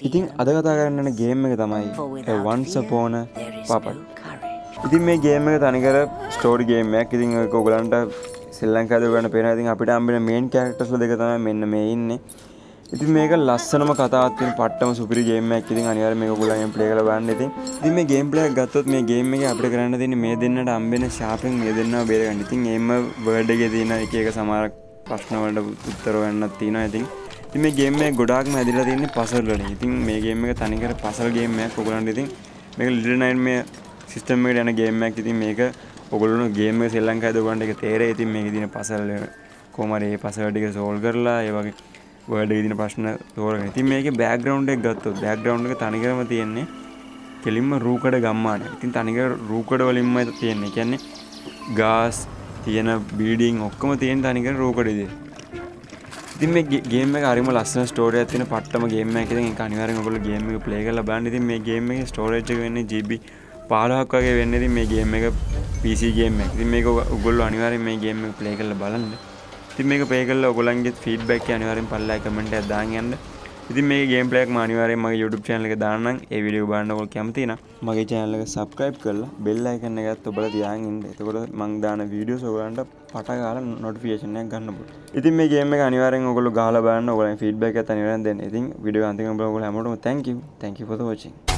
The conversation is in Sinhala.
ඉතින් අද කතා කරන්න යන ගේම් එක තමයි Once Upon a Puppet. ඉතින් මේ ගේම් එක තනිකර ස්ටෝරි ගේම් එකක්. ඉතින් ඒක ඔයගලන්ට ශ්‍රී ලංකාවේ ඔයගලන්ට පේනවා. ඉතින් අපිට හම්බෙන මේන් කැරක්ටර්ස් දෙක තමයි මෙන්න මේ ඉන්නේ. ඉතින් මේක ලස්සනම කතාවක් තියෙන පට්ටම සුපිරි ගේම් එකක්. ඉතින් අනිවාර්යයෙන් මේක ඔයගලන් ප්ලේ කරලා බලන්න. ඉතින් මේ ගේම් ප්ලේ එක ගත්තොත් මේ ගේම් එකේ අපිට කරන්න තියෙන්නේ මේ දෙන්නට හම්බෙන ෂාපෙන් මේ දෙන්නව බේරගන්න. ඉතින් එimhe වර්ල්ඩ් එකේ තියෙන එක එක සමහර ප්‍රශ්න වලට උත්තර හොයන්නත් තියෙනවා. ඉතින් මේ ගේම් එක ගොඩාක්ම හැදිලා තියෙන්නේ පසල් වලින්. ඉතින් මේ ගේම් එක තනිකර පසල් ගේම් එකක්. ඔයගලන්ට ඉතින් මේක ලිටල් නයින් මේ සිස්ටම් එකට යන ගේම් එකක්. ඉතින් මේක ඔයගොල්ලෝ ගේම් එක ශ්‍රී ලංකාවේ ඔයගලන්ට ඒක තේරෙයි. ඉතින් මේකේ තියෙන පසල් කොහොම හරි මේ පසල් ටික සෝල්ව් කරලා ඒ වගේ වර්ල්ඩ් එකේ තියෙන ප්‍රශ්න තෝරගෙන. ඉතින් මේකේ බෑග්ග්‍රවුන්ඩ් එක ගත්තොත් බෑග්ග්‍රවුන්ඩ් එක තනිකරම තියෙන්නේ කෙලින්ම රූකඩ ගම්මානය. ඉතින් තනිකර රූකඩ වලින්මයි තියෙන්නේ. ඒ කියන්නේ ගාස් තියෙන බිල්ඩින් ඔක්කොම තියෙන තනිකර රූකඩ විදියට. ඉතින් මේ ගේම් එක හරිම ලස්සන ස්ටෝරියක් තියෙන පට්ටම ගේම් එකක්. ඉතින් ඒක අනිවාර්යෙන් ඔයගොල්ලෝ ගේම් එක ප්ලේ කරලා බලන්න. ඉතින් මේ ගේම් එකේ ස්ටෝරේජ් එක වෙන්නේ GB 15ක් වගේ වෙන්නේ. ඉතින් මේ ගේම් එක PC ගේම් එකක්. ඉතින් මේක ඔයගොල්ලෝ අනිවාර්යෙන් මේ ගේම් එක ප්ලේ කරලා බලන්න. ඉතින් මේක ප්ලේ කරලා ඔයගොල්ලන්ගේ ෆීඩ්බැක් එක අනිවාර්යෙන් පල්ලෙහායි කමෙන්ට් එකක් දාන්න යන්න. ඉතින් මේ ගේම් ප්ලේ එක මම අනිවාර්යෙන් මගේ YouTube channel එකේ දාන්නම්. ඒ වීඩියෝ බලන්න ඔයගොල්ලෝ කැමති නම් මගේ channel එක subscribe කරලා bell icon එකත් ඔබලා තියාගෙන ඉන්න. එතකොට මම දාන වීඩියෝස් ඔයගොල්ලන්ට පට ගාලා notification එකක් ගන්න පුළුවන්. ඉතින් මේ ගේම් එක අනිවාර්යෙන් ඔයගොල්ලෝ ගහලා බලන්න. ඔයගොල්ලන්ගේ feedback එකත් අනිවාර්යෙන් දෙන්න. ඉතින් වීඩියෝ අන්තිමට බලලා ඔයගොල්ලෝ හැමෝටම thank you for the watching.